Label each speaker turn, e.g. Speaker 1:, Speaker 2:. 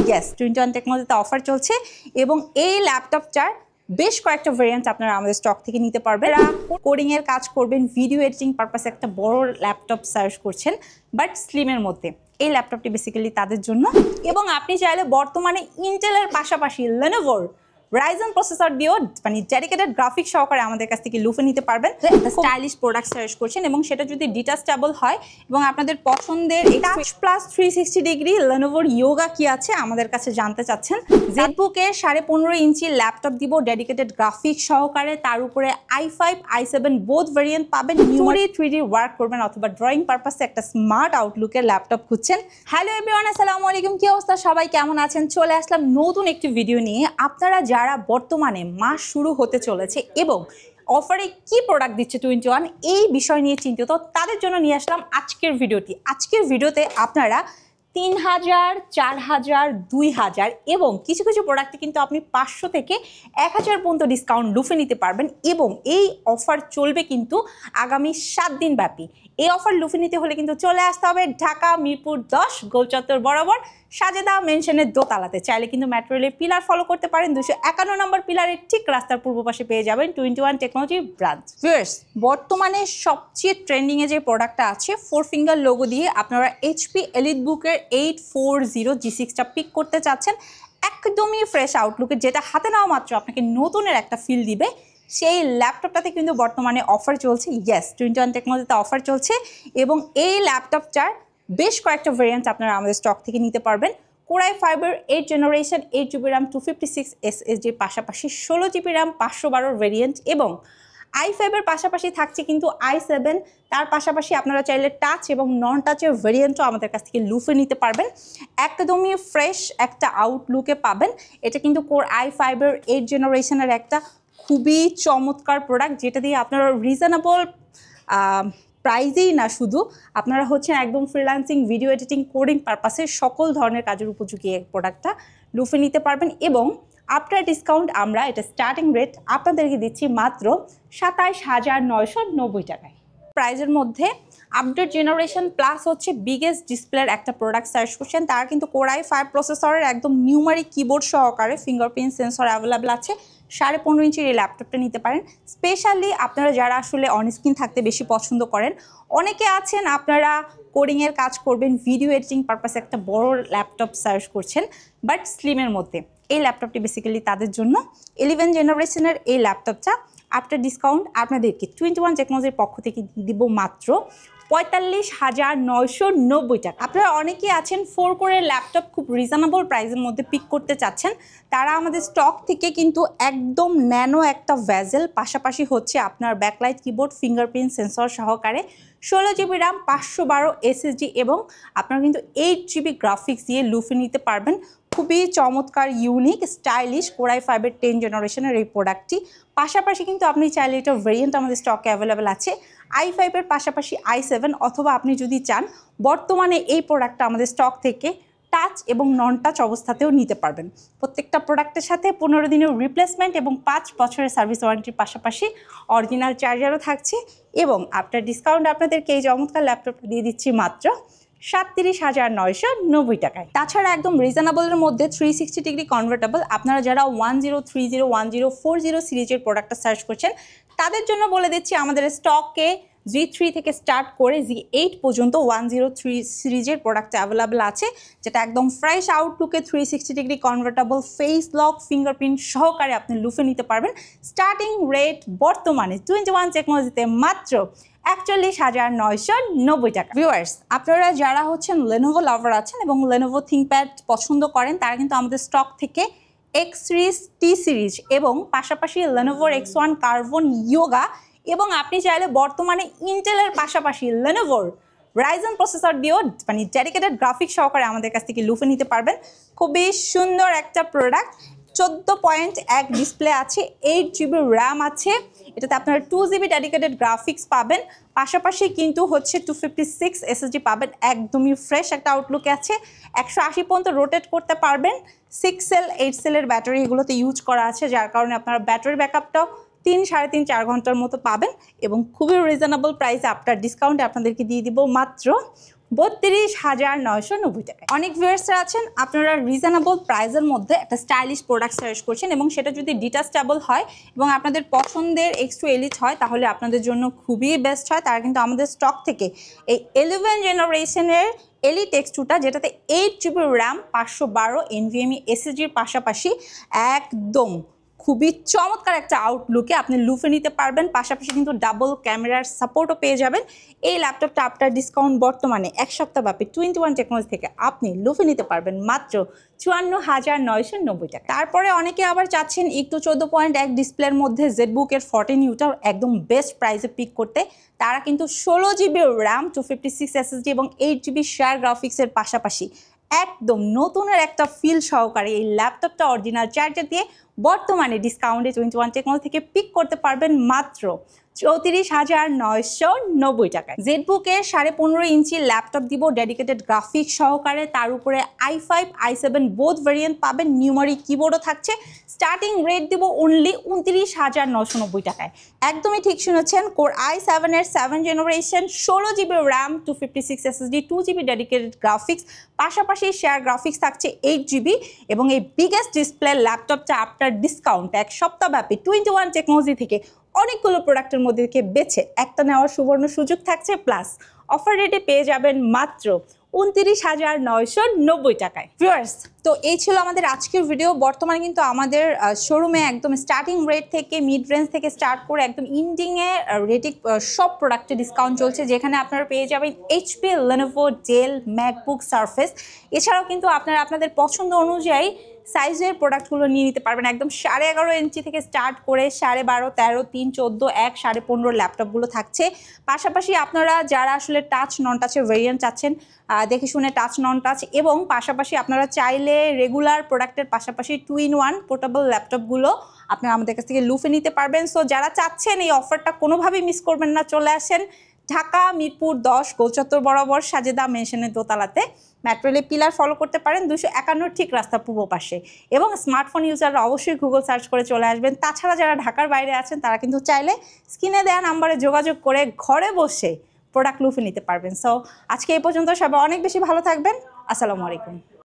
Speaker 1: Yes, 21 টেকনোলজিতে offer চলছে এবং এই ল্যাপটপটার বেশ কয়েকটা ভেরিয়েন্ট আপনারা আমাদের স্টক থেকে নিতে পারবেন। কোডিং এর কাজ করবেন, ভিডিও এডিটিং পারপাসে একটা বড় ল্যাপটপ সার্চ করছেন বাট স্লিমের মধ্যে, এই ল্যাপটপটি বেসিক্যালি তাদের জন্য। এবং আপনি চাইলে বর্তমানে ইন্টেলের পাশাপাশি লেনোভোর রাইজেন প্রসেসর দিয়েও মানে ডেডিকেটেড গ্রাফিক্স সহকারে আমাদের কাছ থেকে লুফে নিতে পারবেন। স্টাইলিশ প্রোডাক্ট সার্চ করছেন এবং সেটা যদি ডিটাচেবল হয় এবং আপনাদের পছন্দের টাচ প্লাস 360 ডিগ্রি লেনোভোর ইয়োগা কি আছে আমাদের কাছে জানতে চাচ্ছেন। জেটবুকের 15.5 ইঞ্চি ল্যাপটপ দিব ডেডিকেটেড গ্রাফিক্স সহকারে, তার উপরে i5 i7 বোথ ভেরিয়েন্ট পাবেন। নিউরি 3D ওয়ার্ক করবেন অথবা ড্রয়িং পারপাসে একটা স্মার্ট আউটলুকের ল্যাপটপ খুঁজছেন। হ্যালো এভরিওয়ান, আসসালামু আলাইকুম, কি অবস্থা সবাই, কেমন আছেন? চলে আসলাম নতুন একটি ভিডিও নিয়ে। আপনারা যারা বর্তমানে মাস শুরু হতে চলেছে এবং অফারে কি প্রোডাক্ট দিচ্ছে 21 এই বিষয় নিয়ে চিন্তিত, তাদের জন্য নিয়ে আসলাম আজকের ভিডিওটি। আজকের ভিডিওতে আপনারা 3000, 4000, 2000 এবং কিছু কিছু প্রোডাক্টে কিন্তু আপনি 500 থেকে 1000 পর্যন্ত ডিসকাউন্ট লুফে নিতে পারবেন এবং এই অফার চলবে কিন্তু আগামী 7 দিন ব্যাপী। এই অফার লুফে নিতে হলে কিন্তু চলে আসতে হবে ঢাকা মিরপুর 10 গোলচত্বর বরাবর সাজেদা মেনশনের দোতলাতে। চাইলে কিন্তু মেট্রো রেলের পিলার ফলো করতে পারেন, 251 নম্বর পিলারের ঠিক রাস্তার পূর্ব পাশে পেয়ে যাবেন 21 টেকনোলজি ব্রাঞ্চ। ভিউয়ার্স, বর্তমানে সবচেয়ে ট্রেন্ডিংয়ে যে প্রোডাক্টটা আছে 4 ফিঙ্গার লোগো দিয়ে আপনারা HP এলিটবুকের 840 G6টা পিক করতে চাচ্ছেন, একদমই ফ্রেশ আউটলুকের, যেটা হাতে নেওয়া মাত্র আপনাকে নতুনের একটা ফিল দিবে। সেই ল্যাপটপটাতে কিন্তু বর্তমানে অফার চলছে। ইয়েস, 21 টেকনোলজিতে অফার চলছে এবং এই ল্যাপটপটার বেশ কয়েকটা ভেরিয়েন্ট আপনারা আমাদের স্টক থেকে নিতে পারবেন। Core i5 8 generation 8GB RAM 256 SSDর পাশাপাশি 16GB RAM 512 ভেরিয়েন্ট এবং i5 এর পাশাপাশি থাকছে কিন্তু i7। তার পাশাপাশি আপনারা চাইলে টাচ এবং নন টাচের ভেরিয়েন্টও আমাদের কাছ থেকে লুফে নিতে পারবেন। একদমই ফ্রেশ একটা আউটলুকে পাবেন। এটা কিন্তু Core i5 এর 8 জেনারেশনের একটা খুবই চমৎকার প্রোডাক্ট, যেটা দিয়ে আপনারা রিজনেবল প্রাইজেই না শুধু, আপনারা হচ্ছেন একদম ফ্রিল্যান্সিং, ভিডিও এডিটিং, কোডিং পারপাসে সকল ধরনের কাজের উপযোগী এই প্রোডাক্টটা লুফে নিতে পারবেন। এবং আফটার ডিসকাউন্ট আমরা এটা স্টার্টিং রেট আপনাদেরকে দিচ্ছি মাত্র 27,990 টাকায়। প্রাইজের মধ্যে আপডেট জেনারেশন প্লাস হচ্ছে বিগেস্ট ডিসপ্লের একটা প্রোডাক্ট সার্চ করছেন, তারা কিন্তু Core i5 প্রসেসরের একদম নিউমারিক কিবোর্ড সহকারে ফিঙ্গারপ্রিন্ট সেন্সর অ্যাভেলেবেল আছে। 15.5 ইঞ্চির এই ল্যাপটপটা নিতে পারেন। স্পেশালি আপনারা যারা আসলে অনস্ক্রিন থাকতে বেশি পছন্দ করেন, অনেকে আছেন আপনারা কোডিংয়ের কাজ করবেন, ভিডিও এডিটিং পারপাসে একটা বড় ল্যাপটপ সার্চ করছেন বাট স্লিমের মধ্যে, এই ল্যাপটপটি বেসিক্যালি তাদের জন্য। 11 জেনারেশনের এই ল্যাপটপটা আফটার ডিসকাউন্ট আপনাদেরকে 21 টেকনোলজির পক্ষ থেকে দিব মাত্র 45,990 টাকা। আপনারা অনেকেই আছেন 4 কোরের ল্যাপটপ খুব রিজনেবল প্রাইসের মধ্যে পিক করতে চাচ্ছেন, তারা আমাদের স্টক থেকে কিন্তু একদম ন্যানো একটা ভেজেল, পাশাপাশি হচ্ছে আপনার ব্যাকলাইট কিবোর্ড, ফিঙ্গারপ্রিন্ট সেন্সর সহকারে 16GB RAM 512 SSD এবং আপনারা কিন্তু 8GB গ্রাফিক্স দিয়ে লুফে নিতে পারবেন। খুবই চমৎকার, ইউনিক, স্টাইলিশ Core i5 এর 10 জেনারেশনের এই প্রোডাক্টটি। পাশাপাশি কিন্তু আপনি চাইলে এটা ভেরিয়েন্ট আমাদের স্টকে অ্যাভেলেবেল আছে i5 এর পাশাপাশি i7, অথবা আপনি যদি চান বর্তমানে এই প্রোডাক্টটা আমাদের স্টক থেকে টাচ এবং নন টাচ অবস্থাতেও নিতে পারবেন। প্রত্যেকটা প্রোডাক্টের সাথে 15 দিনের রিপ্লেসমেন্ট এবং 5 বছরের সার্ভিস ওয়ারেন্টির পাশাপাশি অরিজিনাল চার্জারও থাকছে এবং আফটার ডিসকাউন্ট আপনাদেরকে এই চমৎকার ল্যাপটপটা দিয়ে দিচ্ছি মাত্র 37,990 টাকায়। তাছাড়া একদম রিজনেবলের মধ্যে 360 ডিগ্রি কনভার্টেবল আপনারা যারা 1030, 1040 সিরিজের প্রোডাক্টটা সার্চ করছেন, তাদের জন্য বলে দিচ্ছি আমাদের স্টকে G3 থেকে স্টার্ট করে G8 পর্যন্ত 103 সিরিজের প্রোডাক্ট অ্যাভেলেবেল আছে, যেটা একদম ফ্রেশ আউটলুকে 360 degree convertible face lock fingerprint সহকারে আপনি লুফে নিতে পারবেন। স্টার্টিং রেট বর্তমানে 21 টেকনোলজিতে মাত্র 41,990 টাকা। ভিউয়ার্স, আপনারা যারা হচ্ছেন লেনোভো লাভার আছেন এবং লেনোভো থিংকপ্যাড পছন্দ করেন, তারা কিন্তু আমাদের স্টক থেকে X সিরিজ, T সিরিজ এবং পাশাপাশি লেনোভোর X1 কার্বন ইয়োগা এবং আপনি চাইলে বর্তমানে ইন্টেলের পাশাপাশি লেনোভোর রাইজেন প্রসেসর দিয়েও মানে ডেডিকেটেড গ্রাফিক্স সহকারে আমাদের কাছ থেকে লুফে নিতে পারবেন। খুবই সুন্দর একটা প্রোডাক্ট, 14.1 ডিসপ্লে আছে, 8GB RAM আছে, এটাতে আপনারা 2GB ডেডিকেটেড গ্রাফিক্স পাবেন, পাশাপাশি কিন্তু হচ্ছে 256 SSD পাবেন। একদমই ফ্রেশ একটা আউটলুকে আছে, 180 পর্যন্ত রোটেট করতে পারবেন। 6 সেল 8 সেলের ব্যাটারি এগুলোতে ইউজ করা আছে, যার কারণে আপনারা ব্যাটারি ব্যাকআপটাও 3, 3.5, 4 ঘন্টার মতো পাবেন এবং খুবই রিজনেবল প্রাইসে আফটার ডিসকাউন্টে আপনাদেরকে দিয়ে দিব মাত্র 32,990 টাকা। অনেক ভিউয়ার্সরা আছেন আপনারা রিজনেবল প্রাইসের মধ্যে একটা স্টাইলিশ প্রোডাক্ট সার্চ করছেন এবং সেটা যদি ডিটাচেবল হয় এবং আপনাদের পছন্দের X2 Elite হয় তাহলে আপনাদের জন্য খুবই বেস্ট হয়। তারা কিন্তু আমাদের স্টক থেকে এই 11 জেনারেশনের Elite X2টা, যেটাতে 8GB RAM 512 NVMe SSDর পাশাপাশি একদম খুবই চমৎকার একটা আউটলুকে আপনি লুফে নিতে পারবেন। পাশাপাশি কিন্তু ডাবল ক্যামেরার সাপোর্টও পেয়ে যাবেন। এই ল্যাপটপটা আপনার ডিসকাউন্ট বর্তমানে এক সপ্তাহব্যাপী 21 টেকনোলজি থেকে আপনি লুফে নিতে পারবেন মাত্র 54,990 টাকা। তারপরে অনেকে আবার চাচ্ছেন একটু 14.1 ডিসপ্লের মধ্যে জেডবুকের 14U একদম বেস্ট প্রাইসে পিক করতে। তারা কিন্তু 16GB RAM 256 SSD এবং 8GB শেয়ার গ্রাফিক্সের পাশাপাশি একদম নতুনের একটা ফিল সহকারে এই ল্যাপটপটা অরিজিনাল চার্জার দিয়ে বর্তমানে ডিসকাউন্টে 21 টেকনোলজি থেকে পিক করতে পারবেন মাত্র 34,990 টাকায়। জেডবুকের 15.5 ইঞ্চি ল্যাপটপ দিব ডেডিকেটেড গ্রাফিক্স সহকারে, তার উপরে i5 i7 বোথ ভেরিয়েন্ট পাবেন, নিউমারিক কিবোর্ডও থাকছে। স্টার্টিং রেট দিব অনলি 29,990 টাকায়। একদমই ঠিক শুনেছেন, কোর i7 এর 7 generation 16GB RAM 256 SSD 2GB dedicated graphics, পাশাপাশি শেয়ার গ্রাফিক্স থাকছে 8GB এবং এই বিগেস্ট ডিসপ্লে ল্যাপটপটা আপনার ডিসকাউন্ট এক সপ্তাহব্যাপী 21 টেকনোলজি থেকে অনেকগুলো প্রোডাক্টের মধ্যে থেকে বেছে একটা নেওয়ার সুবর্ণ সুযোগ থাকছে, প্লাস অফার রেটে পেয়ে যাবেন মাত্র 29,990 টাকায়। ভিউয়ার্স, তো এই ছিল আমাদের আজকের ভিডিও। বর্তমানে কিন্তু আমাদের শোরুমে একদম স্টার্টিং রেট থেকে মিড রেঞ্জ থেকে স্টার্ট করে একদম ইন্ডিংয়ে রেটে সব প্রোডাক্টে ডিসকাউন্ট চলছে, যেখানে আপনারা পেয়ে যাবেন HP, Lenovo, Dell, MacBook, Surface। এছাড়াও কিন্তু আপনারা আপনাদের পছন্দ অনুযায়ী সাইজের প্রোডাক্টগুলো নিয়ে নিতে পারবেন। একদম 11.5 ইঞ্চি থেকে স্টার্ট করে 12.5, 13, 3, 14, 1, 15.5 ল্যাপটপগুলো থাকছে। পাশাপাশি আপনারা যারা আসলে টাচ নন টাচের ভেরিয়েন্ট চাচ্ছেন, দেখে শুনে টাচ নন টাচ, এবং পাশাপাশি আপনারা চাইলে রেগুলার প্রোডাক্টের পাশাপাশি 2-in-1 পোর্টেবল ল্যাপটপগুলো আপনারা আমাদের কাছ থেকে লুফে নিতে পারবেন। সো যারা চাচ্ছেন এই অফারটা কোনোভাবেই মিস করবেন না, চলে আসেন ঢাকা মিরপুর 10 গোলচত্বর বরাবর সাজেদা মেনশনের দোতলাতে। মেট্রো রেলের পিলার ফলো করতে পারেন 251 ঠিক রাস্তা পূর্ব পাশে। এবং স্মার্টফোন ইউজাররা অবশ্যই গুগল সার্চ করে চলে আসবেন। তাছাড়া যারা ঢাকার বাইরে আছেন তারা কিন্তু চাইলে স্ক্রিনে দেওয়া নাম্বারে যোগাযোগ করে ঘরে বসে প্রোডাক্ট লুফে নিতে পারবেন। সো আজকে এই পর্যন্ত, সবাই অনেক বেশি ভালো থাকবেন। আসসালামু আলাইকুম।